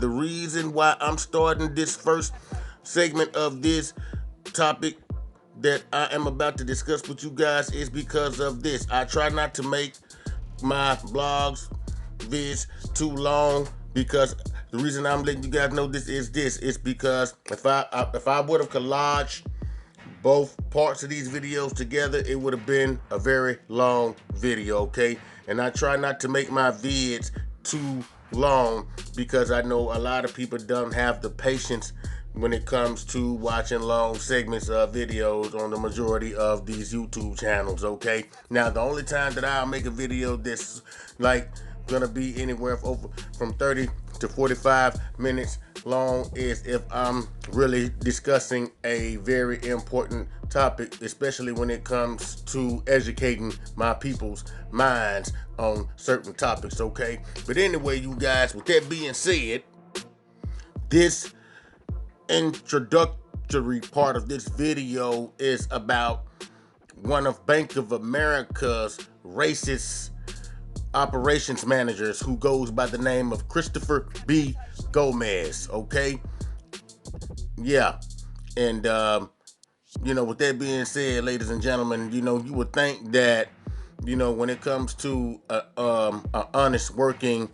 the reason why I'm starting this first segment of this topic that I am about to discuss with you guys is because of this. I try not to make my blogs, vids too long because the reason I'm letting you guys know this is because if I would have collaged both parts of these videos together, it would have been a very long video, okay? And I try not to make my vids too long because I know a lot of people don't have the patience when it comes to watching long segments of videos on the majority of these YouTube channels, okay? Now, the only time that I'll make a video that's like gonna be anywhere from 30 to 45 minutes long is if I'm really discussing a very important topic, especially when it comes to educating my people's minds on certain topics, okay? But anyway, you guys, with that being said, this introductory part of this video is about one of Bank of America's racist operations managers who goes by the name of Christopher B. Gomez, okay? Yeah. And, with that being said, ladies and gentlemen, you would think that, when it comes to a honest working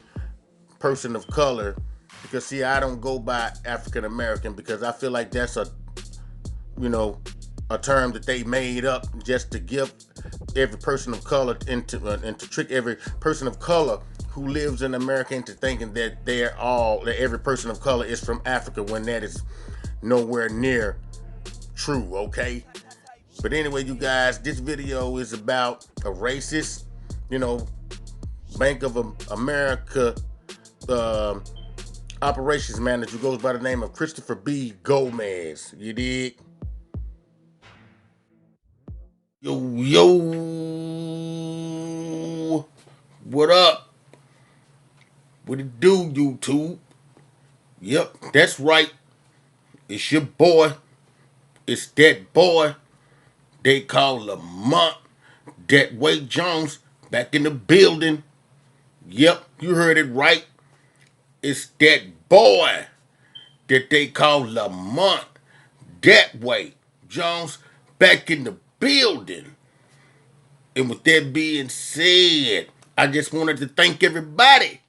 person of color, because see, I don't go by African American because I feel like that's you know, a term that they made up just to give every person of color and to trick every person of color who lives in America into thinking that that every person of color is from Africa when that is nowhere near true, okay? But anyway, you guys, this video is about a racist, you know, Bank of America uh, operations manager who goes by the name of Christopher B. Gomez. You dig? Yo, yo, what up? What it do, YouTube? Yep, that's right. It's your boy. It's that boy they call Lamont. That Wade Jones back in the building. Yep, you heard it right. It's that boy that they call Lamont. That way, Jones back in the building. And with that being said, I just wanted to thank everybody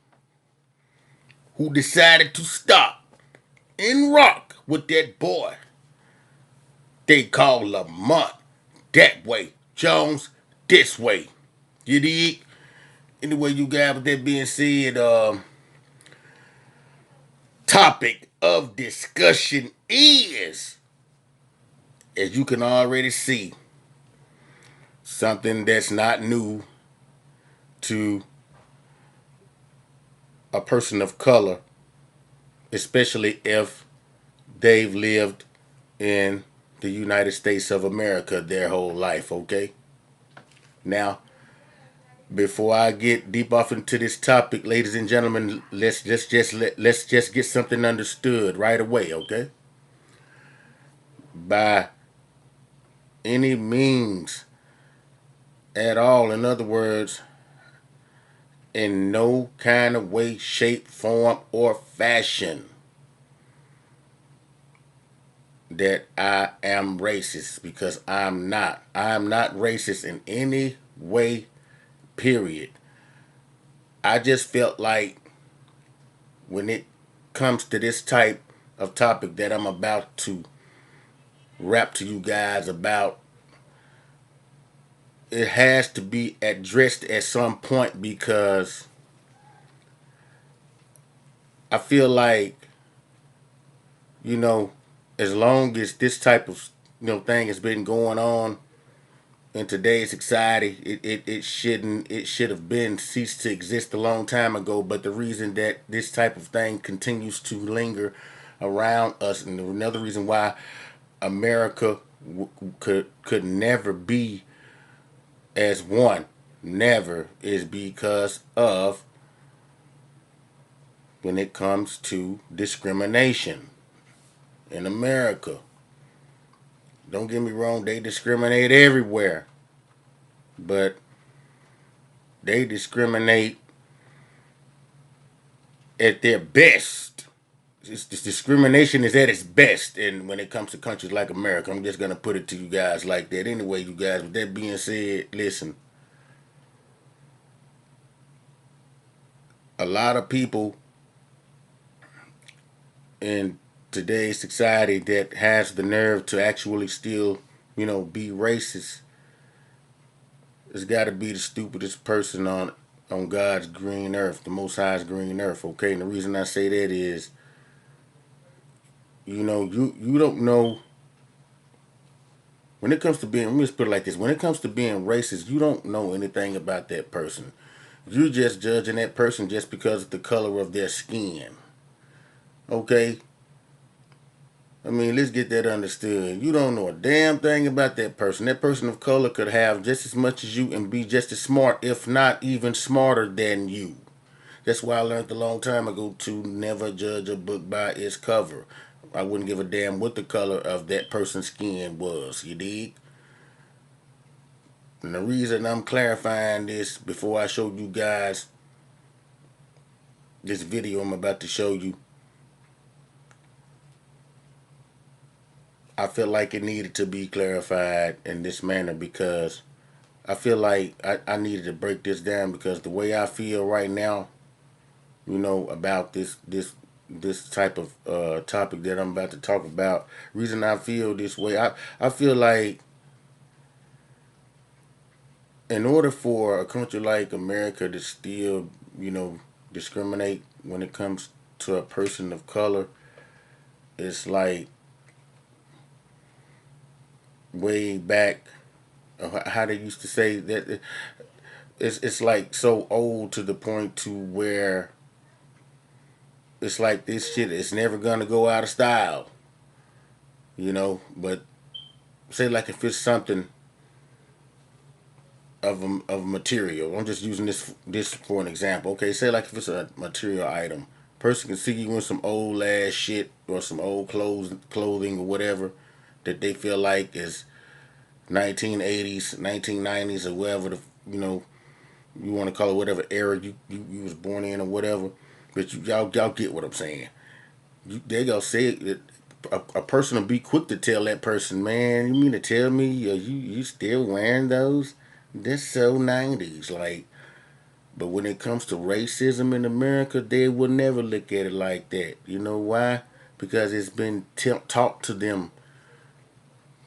who decided to stop and rock with that boy they call Lamont. That way, Jones, this way. You dig? Anyway, you guys, with that being said, topic of discussion is, as you can already see, something that's not new to a person of color, especially if they've lived in the United States of America their whole life, okay? Now, before I get deep off into this topic, ladies and gentlemen, let's just get something understood right away, okay? By any means at all, in other words, in no kind of way, shape, form, or fashion that I am racist, because I'm not. I'm not racist in any way, period. I just felt like when it comes to this type of topic that I'm about to rap to you guys about, it has to be addressed at some point, because I feel like, you know, as long as this type of thing has been going on in today's society, it should have been ceased to exist a long time ago. But the reason that this type of thing continues to linger around us, and another reason why America could never be as one, never, is because of when it comes to discrimination in America. Don't get me wrong, they discriminate everywhere, but they discriminate at their best this discrimination is at its best, and when it comes to countries like America, I'm just gonna put it to you guys like that. Anyway, you guys. With that being said, listen, a lot of people in today's society that has the nerve to actually still, be racist, has got to be the stupidest person on God's green earth, the Most High's green earth. Okay, and the reason I say that is, you don't know. When it comes to being, let me just put it like this: when it comes to being racist, you don't know anything about that person. You're just judging that person just because of the color of their skin. Okay, I mean, let's get that understood. You don't know a damn thing about that person. That person of color could have just as much as you and be just as smart, if not even smarter than you. That's why I learned a long time ago to never judge a book by its cover. I wouldn't give a damn what the color of that person's skin was. You dig? And the reason I'm clarifying this before I show you guys this video I'm about to show you, I feel like it needed to be clarified in this manner because I feel like I needed to break this down because the way I feel right now, about this type of topic that I'm about to talk about. Reason I feel this way, I feel like in order for a country like America to still, discriminate when it comes to a person of color, it's like way back. How they used to say that it's like so old to the point to where it's like this shit is never gonna go out of style, But say like if it's something of material, I'm just using this for an example. Okay, say like if it's a material item, person can see you in some old ass shit or some old clothing or whatever that they feel like is 1980s, 1990s or whatever you know you want to call it, whatever era you was born in or whatever. But y'all get what I'm saying. They gonna say it. A person will be quick to tell that person, man, you mean to tell me you still wearing those? That's so 90s. Like, but when it comes to racism in America, they will never look at it like that. You know why? Because it's been taught to them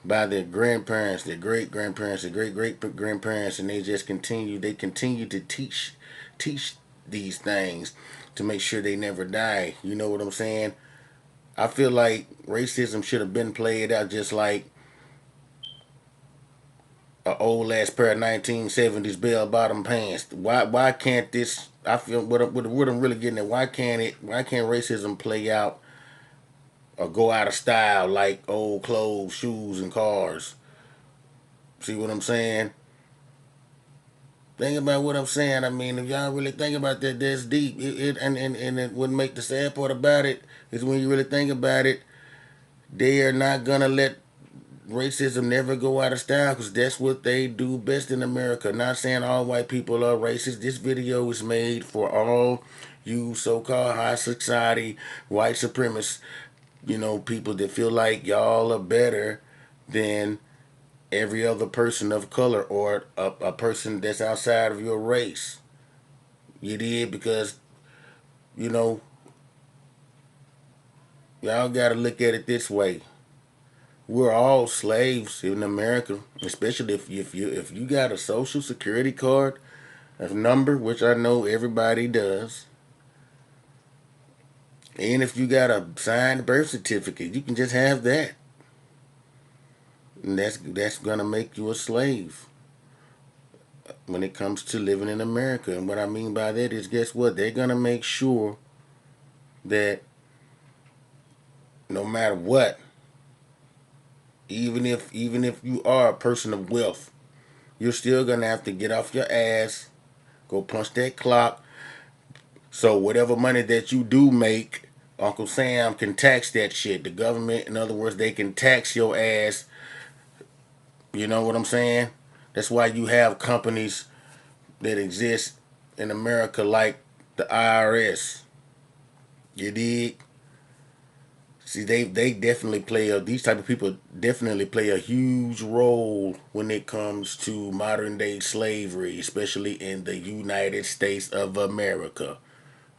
by their grandparents, their great grandparents, their great great grandparents, and they continue to teach these things to make sure they never die. You know what I'm saying? I feel like racism should have been played out just like a old ass pair of 1970s bell bottom pants. Why can't this? I feel what I'm really getting at. Why can't racism play out or go out of style like old clothes, shoes, and cars? See what I'm saying? Think about what I'm saying. I mean, if y'all really think about that, that's deep. And it would make the sad part about it is when you really think about it, they are not gonna let racism never go out of style because that's what they do best in America. Not saying all white people are racist. This video is made for all you so-called high society white supremacists, people that feel like y'all are better than every other person of color or a person that's outside of your race. You did because, you know, y'all got to look at it this way. We're all slaves in America, especially if you got a social security card, a number, which I know everybody does, and if you got a signed birth certificate, you can just have that, and that's gonna make you a slave when it comes to living in America. And what I mean by that is, guess what? They're gonna make sure that no matter what, even if you are a person of wealth, you're still gonna have to get off your ass, go punch that clock. So whatever money that you do make, Uncle Sam can tax that shit. The government, in other words, they can tax your ass. You know what I'm saying? That's why you have companies that exist in America like the IRS. You dig? See, they definitely play these type of people definitely play a huge role when it comes to modern day slavery, especially in the United States of America.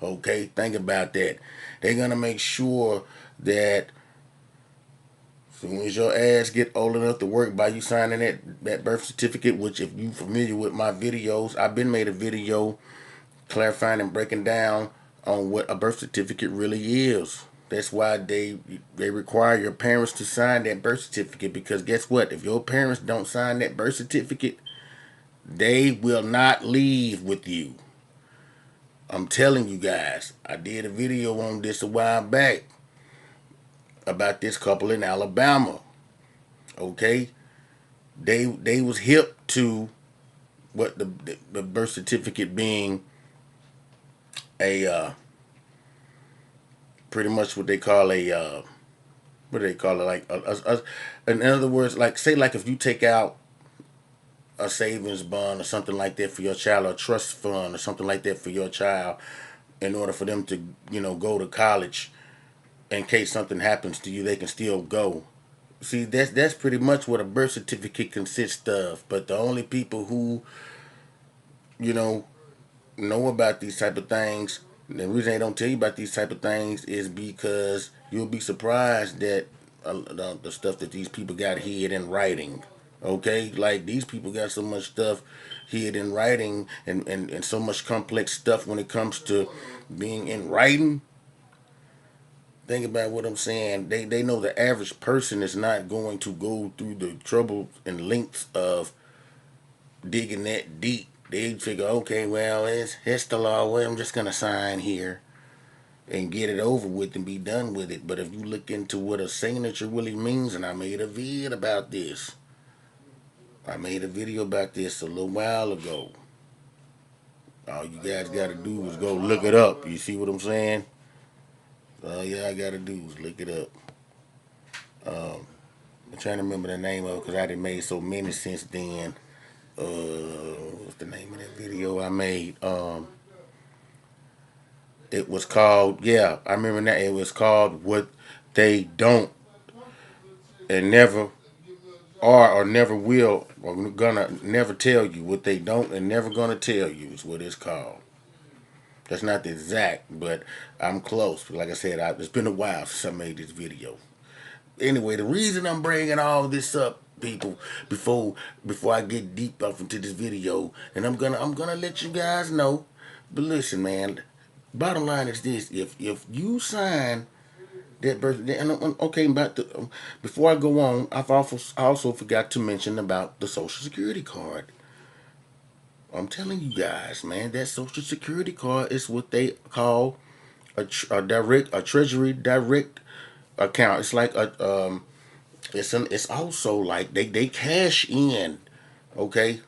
Okay, think about that. They're gonna make sure that as soon as your ass get old enough to work by you signing that birth certificate, which if you familiar with my videos, I've been made a video clarifying and breaking down on what a birth certificate really is. That's why they require your parents to sign that birth certificate, because guess what? If your parents don't sign that birth certificate, they will not leave with you. I'm telling you guys. I did a video on this a while back about this couple in Alabama. Okay? They was hip to what the birth certificate being a pretty much what they call a what do they call it, like in other words, like say like if you take out a savings bond or something like that for your child, or a trust fund or something like that for your child, in order for them to go to college, in case something happens to you they can still go. See, that's pretty much what a birth certificate consists of. But the only people who you know about these type of things, the reason they don't tell you about these type of things is because you'll be surprised that the stuff that these people got hid in writing. Okay, like these people got so much stuff hid in writing, and so much complex stuff when it comes to being in writing. Think about what I'm saying. They know the average person is not going to go through the trouble and lengths of digging that deep. They figure, okay, well, it's the law. Well, I'm just gonna sign here and get it over with and be done with it. But if you look into what a signature really means, and I made a vid about this. I made a video about this a little while ago. All you guys gotta do is go look it up. You see what I'm saying? All y'all gotta do is look it up. I'm trying to remember the name of it because I done made so many since then. What's the name of that video I made? It was called, yeah, I remember that. It was called What They Don't and Never Are or Never Will, or gonna never tell you. What they don't and never gonna tell you is what it's called. That's not the exact, but I'm close. Like I said, it's been a while since I made this video. Anyway, the reason I'm bringing all this up, people, before I get deep off into this video, and I'm gonna let you guys know. But listen, man. Bottom line is this: if you sign that birth, and okay, about the before I go on, I also forgot to mention about the Social Security card. I'm telling you guys, man, that Social Security card is what they call a Treasury direct account. It's like it's also like they cash in, okay?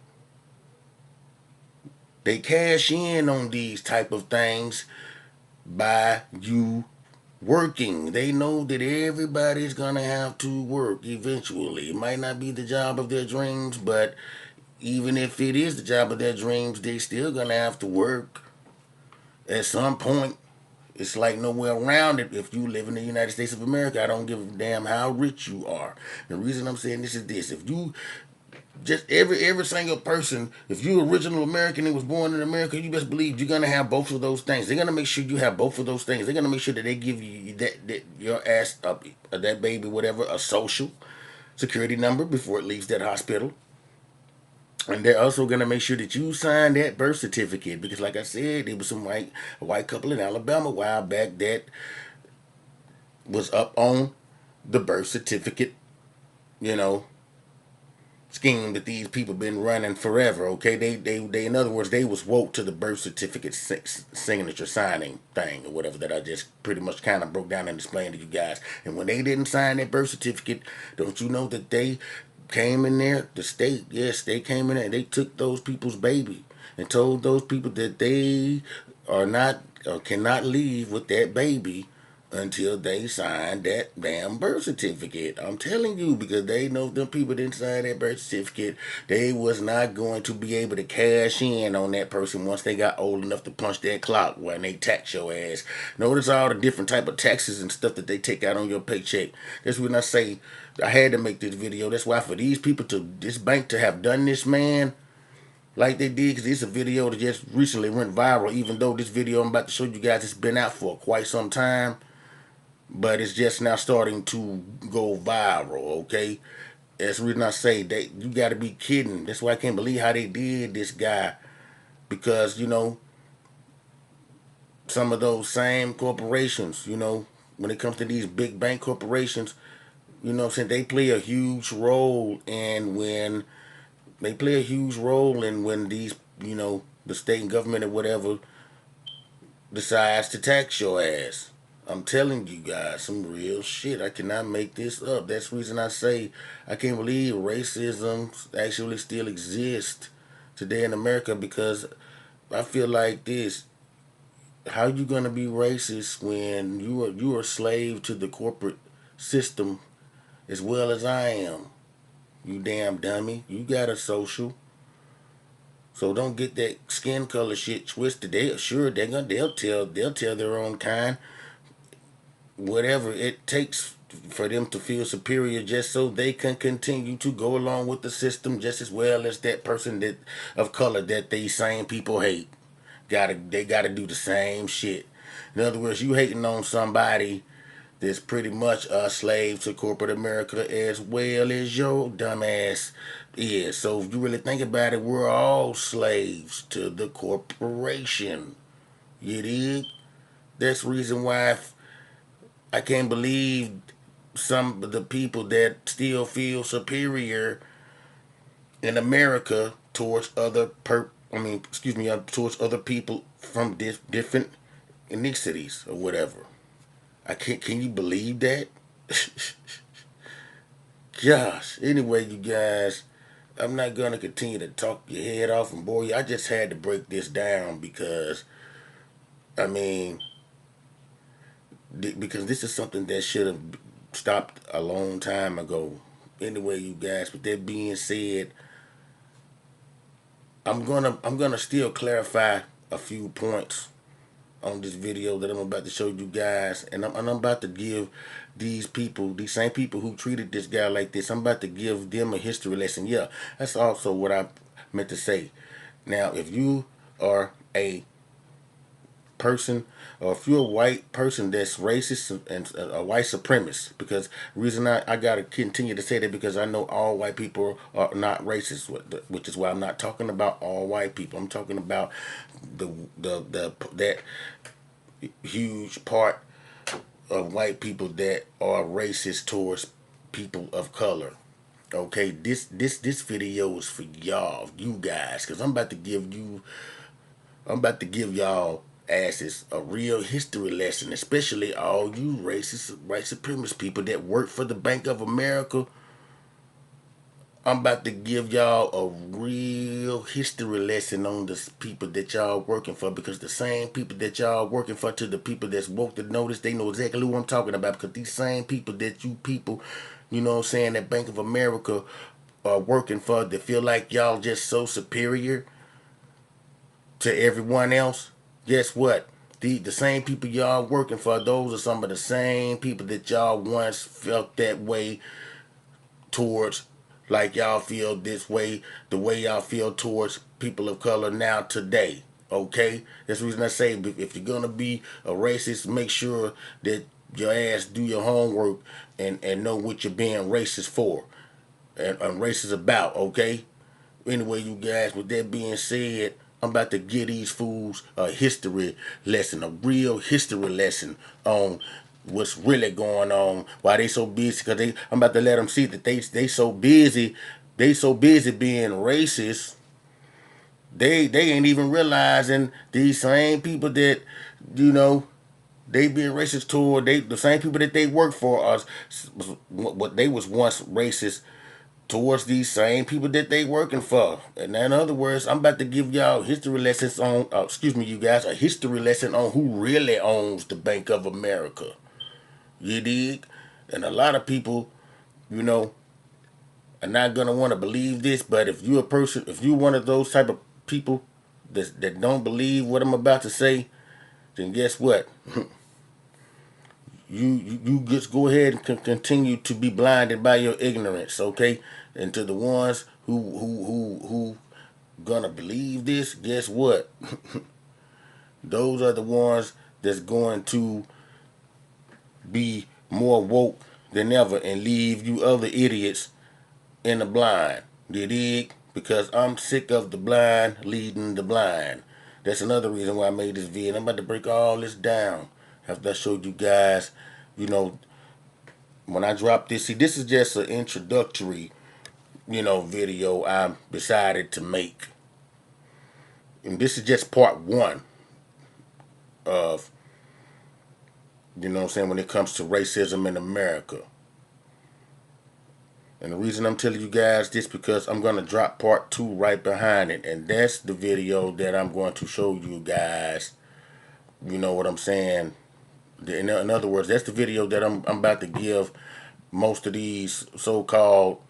They cash in on these type of things by you working. They know that everybody's gonna have to work eventually. It might not be the job of their dreams, but even if it is the job of their dreams, they still gonna have to work at some point. It's like nowhere around it. If you live in the United States of America, I don't give a damn how rich you are. The reason I'm saying this is this: if you just every single person, if you're original American and was born in America, you best believe you're gonna have both of those things. They're gonna make sure you have both of those things. They're gonna make sure that they give you that your ass up, that baby, whatever, a social security number before it leaves that hospital. And they're also gonna make sure that you sign that birth certificate, because, like I said, there was a white couple in Alabama a while back that was up on the birth certificate, you know, scheme that these people been running forever. Okay, they in other words, they was woke to the birth certificate signature signing thing or whatever that I just pretty much kind of broke down and explained to you guys. And when they didn't sign that birth certificate, don't you know that they came in there, the state, yes, they came in there and they took those people's baby and told those people that they are not or cannot leave with that baby until they sign that damn birth certificate. I'm telling you, because they know if them people didn't sign that birth certificate, they was not going to be able to cash in on that person once they got old enough to punch that clock when they tax your ass. Notice all the different type of taxes and stuff that they take out on your paycheck. That's when I say I had to make this video. That's why for these people to this bank to have done this, man, like they did, because it's a video that just recently went viral. Even though this video I'm about to show you guys has been out for quite some time, but it's just now starting to go viral. Okay, that's the reason I say that you got to be kidding. That's why I can't believe how they did this guy, because some of those same corporations, when it comes to these big bank corporations, since they play a huge role in when these, the state and government or whatever decides to tax your ass. I'm telling you guys some real shit. I cannot make this up. That's the reason I say I can't believe racism actually still exists today in America, because I feel like this. How you gonna be racist when you are a slave to the corporate system as well as I am? You damn dummy. You got a social. So don't get that skin color shit twisted. They'll tell their own kind whatever it takes for them to feel superior, just so they can continue to go along with the system just as well as that person that of color that these same people hate. They gotta do the same shit. In other words, you hating on somebody that's pretty much a slave to corporate America as well as your dumbass is. So if you really think about it, we're all slaves to the corporation. You dig? That's the reason why I can't believe some of the people that still feel superior in America towards towards other people from different ethnicities or whatever. I can't. Can you believe that? Gosh. Anyway, you guys, I'm not gonna continue to talk your head off and bore you. I just had to break this down because, I mean, because this is something that should have stopped a long time ago. Anyway, you guys. With that being said, I'm gonna still clarify a few points on this video that I'm about to show you guys, and I'm about to give these same people who treated this guy like this, I'm about to give them a history lesson. Yeah, that's also what I meant to say. Now, if you are a person, or if you're a white person that's racist and a white supremacist, because the reason I gotta continue to say that, because I know all white people are not racist, which is why I'm not talking about all white people. I'm talking about that huge part of white people that are racist towards people of color. Okay, this video is for y'all, you guys, because I'm about to give y'all asses a real history lesson, especially all you racist, white supremacist people that work for the Bank of America. I'm about to give y'all a real history lesson on the people that y'all working for, because the same people that y'all working for, to the people that's woke to notice, they know exactly who I'm talking about, because these same people that you people, that Bank of America are working for, that feel like y'all just so superior to everyone else. Guess what? The same people y'all working for, those are some of the same people that y'all once felt that way towards, like y'all feel this way, the way y'all feel towards people of color now today. Okay? That's the reason I say, if you're gonna be a racist, make sure that your ass do your homework and know what you're being racist for and racist about, okay? Anyway, you guys, with that being said, I'm about to give these fools a history lesson, a real history lesson on what's really going on, why they so busy, because I'm about to let them see that they so busy, being racist, they ain't even realizing these same people that, you know, they being racist toward, the same people that they work for us, what they was once racist towards these same people that they working for. And in other words, I'm about to give y'all history lessons on, you guys, a history lesson on who really owns the Bank of America. You dig? And a lot of people, you know, are not gonna want to believe this, but if you a person, if you one of those type of people that don't believe what I'm about to say, then guess what? You just go ahead and continue to be blinded by your ignorance, okay? And to the ones who gonna believe this, guess what? Those are the ones that's going to be more woke than ever and leave you other idiots in the blind. You dig? Because I'm sick of the blind leading the blind. That's another reason why I made this video. I'm about to break all this down after I showed you guys, you know, when I drop this. See, this is just an introductory, video I decided to make. And this is just part one of, what I'm saying, when it comes to racism in America. And the reason I'm telling you guys this because I'm going to drop part two right behind it. And that's the video that I'm going to show you guys. You know what I'm saying? In other words, that's the video that I'm about to give most of these so-called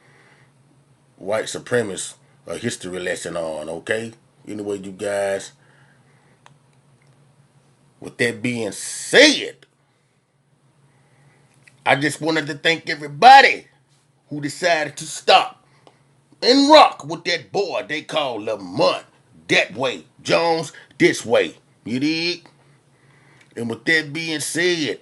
white supremacists a history lesson on, okay? Anyway, you guys, with that being said, I just wanted to thank everybody who decided to stop and rock with that boy they call Lamont. That way, Jones, this way. You dig? And with that being said,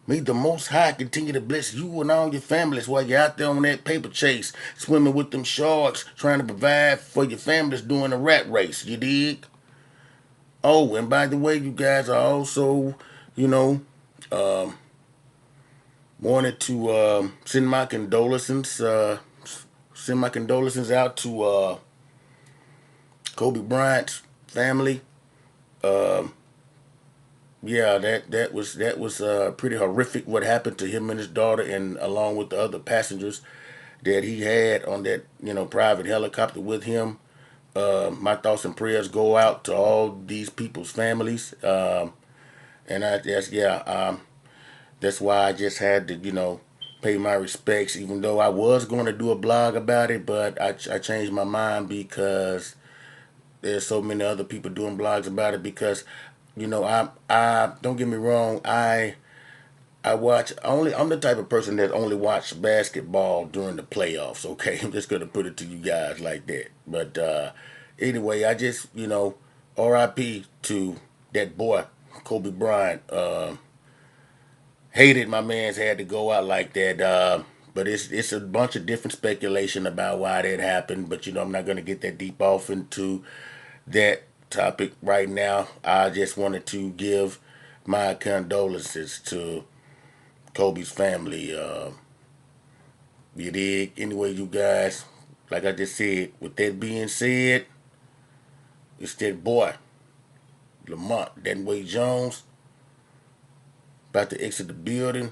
may the Most High continue to bless you and all your families while you're out there on that paper chase, swimming with them sharks, trying to provide for your families during the rat race. You dig? Oh, and by the way, you guys, I also, you know, wanted to send my condolences out to Kobe Bryant's family. Yeah, that was pretty horrific what happened to him and his daughter, and along with the other passengers that he had on that private helicopter with him. My thoughts and prayers go out to all these people's families, and that's why I just had to pay my respects, even though I was going to do a blog about it, but I changed my mind because there's so many other people doing blogs about it. Because I don't get me wrong, I watch only. I'm the type of person that only watch basketball during the playoffs. Okay, I'm just gonna put it to you guys like that. But anyway, I just R.I.P. to that boy Kobe Bryant. Hated my man's had to go out like that. But it's a bunch of different speculation about why that happened. But I'm not gonna get that deep off into that topic right now. I just wanted to give my condolences to Kobe's family. You dig? Anyway, you guys, like I just said, with that being said, it's that boy, Lamont, that way Jones, about to exit the building.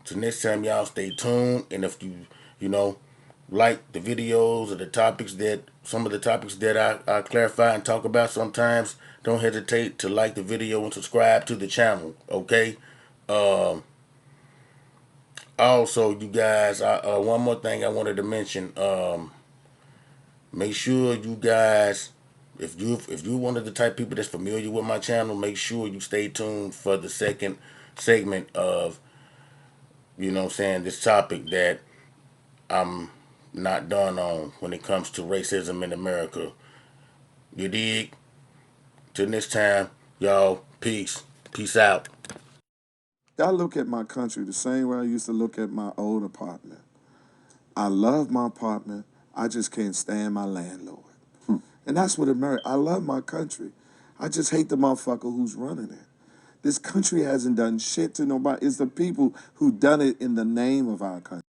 So next time, y'all stay tuned. And if you know, like the videos or the topics some of the topics that I clarify and talk about sometimes, don't hesitate to like the video and subscribe to the channel, okay? Also, you guys, one more thing I wanted to mention. Make sure you guys, if you one of the type of people that's familiar with my channel, make sure you stay tuned for the second segment of, this topic that I'm not done on when it comes to racism in America. You dig? Till next time, y'all, peace. Peace out. I look at my country the same way I used to look at my old apartment. I love my apartment. I just can't stand my landlord. And that's what America, I love my country. I just hate the motherfucker who's running it. This country hasn't done shit to nobody. It's the people who done it in the name of our country.